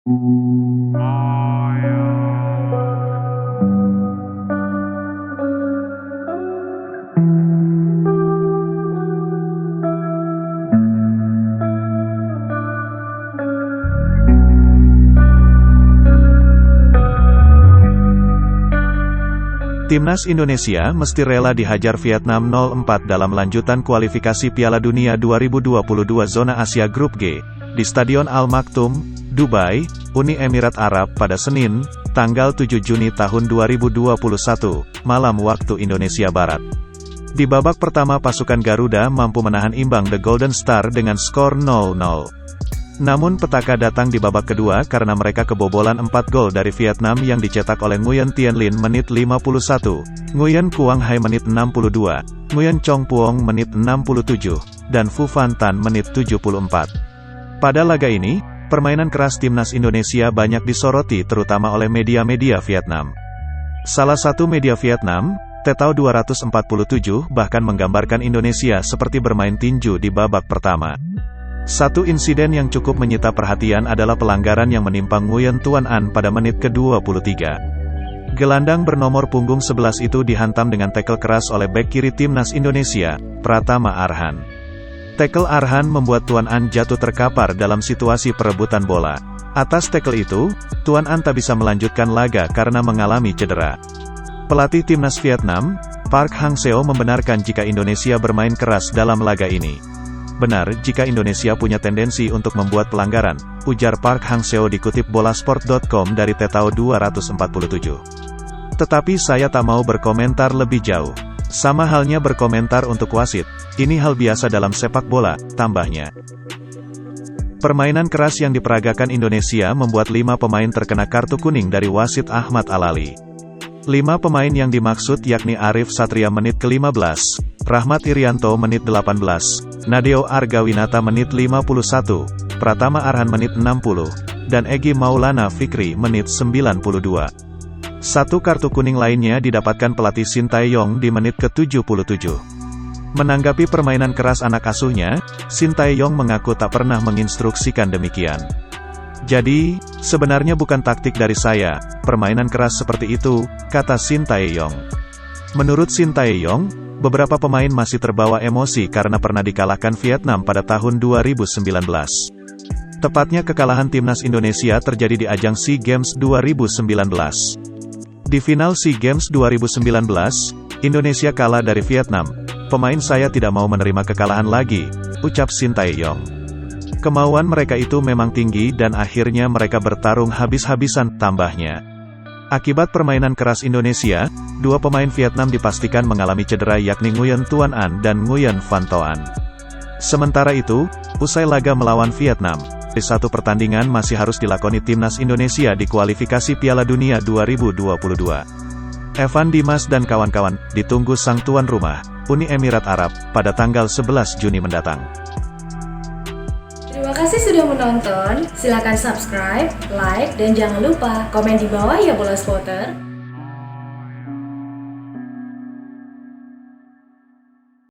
Timnas Indonesia mesti rela dihajar Vietnam 0-4 dalam lanjutan kualifikasi Piala Dunia 2022 Zona Asia Grup G, di Stadion Al Maktoum, Dubai, Uni Emirat Arab pada Senin, tanggal 7 Juni tahun 2021, malam waktu Indonesia Barat. Di babak pertama pasukan Garuda mampu menahan imbang The Golden Star dengan skor 0-0. Namun petaka datang di babak kedua karena mereka kebobolan 4 gol dari Vietnam yang dicetak oleh Nguyen Tien Linh menit 51, Nguyen Quang Hai menit 62, Nguyen Chong Puong menit 67, dan Phu Van Tan menit 74. Pada laga ini, permainan keras timnas Indonesia banyak disoroti terutama oleh media-media Vietnam. Salah satu media Vietnam, Tetao 247, bahkan menggambarkan Indonesia seperti bermain tinju di babak pertama. Satu insiden yang cukup menyita perhatian adalah pelanggaran yang menimpa Nguyen Tuan An pada menit ke-23. Gelandang bernomor punggung 11 itu dihantam dengan tackle keras oleh bek kiri timnas Indonesia, Pratama Arhan. Tackle Arhan membuat Tuan An jatuh terkapar dalam situasi perebutan bola. Atas tackle itu, Tuan An tak bisa melanjutkan laga karena mengalami cedera. Pelatih timnas Vietnam, Park Hang-seo membenarkan jika Indonesia bermain keras dalam laga ini. Benar jika Indonesia punya tendensi untuk membuat pelanggaran, ujar Park Hang-seo dikutip bolasport.com dari Tetao 247. Tetapi saya tak mau berkomentar lebih jauh. Sama halnya berkomentar untuk wasit, ini hal biasa dalam sepak bola, tambahnya. Permainan keras yang diperagakan Indonesia membuat 5 pemain terkena kartu kuning dari wasit Ahmad Alali. 5 pemain yang dimaksud yakni Arif Satria menit ke-15, Rahmat Irianto menit 18, Nadeo Argawinata menit 51, Pratama Arhan menit 60, dan Egy Maulana Fikri menit 92. Satu kartu kuning lainnya didapatkan pelatih Sintayong di menit ke-77. Menanggapi permainan keras anak asuhnya, Sintayong mengaku tak pernah menginstruksikan demikian. Jadi, sebenarnya bukan taktik dari saya, permainan keras seperti itu, kata Sintayong. Menurut Sintayong, beberapa pemain masih terbawa emosi karena pernah dikalahkan Vietnam pada tahun 2019. Tepatnya kekalahan timnas Indonesia terjadi di ajang SEA Games 2019. Di final SEA Games 2019, Indonesia kalah dari Vietnam. Pemain saya tidak mau menerima kekalahan lagi, ucap Sintayong. Kemauan mereka itu memang tinggi dan akhirnya mereka bertarung habis-habisan, tambahnya. Akibat permainan keras Indonesia, 2 pemain Vietnam dipastikan mengalami cedera yakni Nguyen Tuan An dan Nguyen Van Toan. Sementara itu, usai laga melawan Vietnam, di satu pertandingan masih harus dilakoni timnas Indonesia di kualifikasi Piala Dunia 2022. Evan Dimas dan kawan-kawan, ditunggu sang tuan rumah, Uni Emirat Arab, pada tanggal 11 Juni mendatang. Terima kasih sudah menonton, silakan subscribe, like, dan jangan lupa komen di bawah ya Bola Spotter.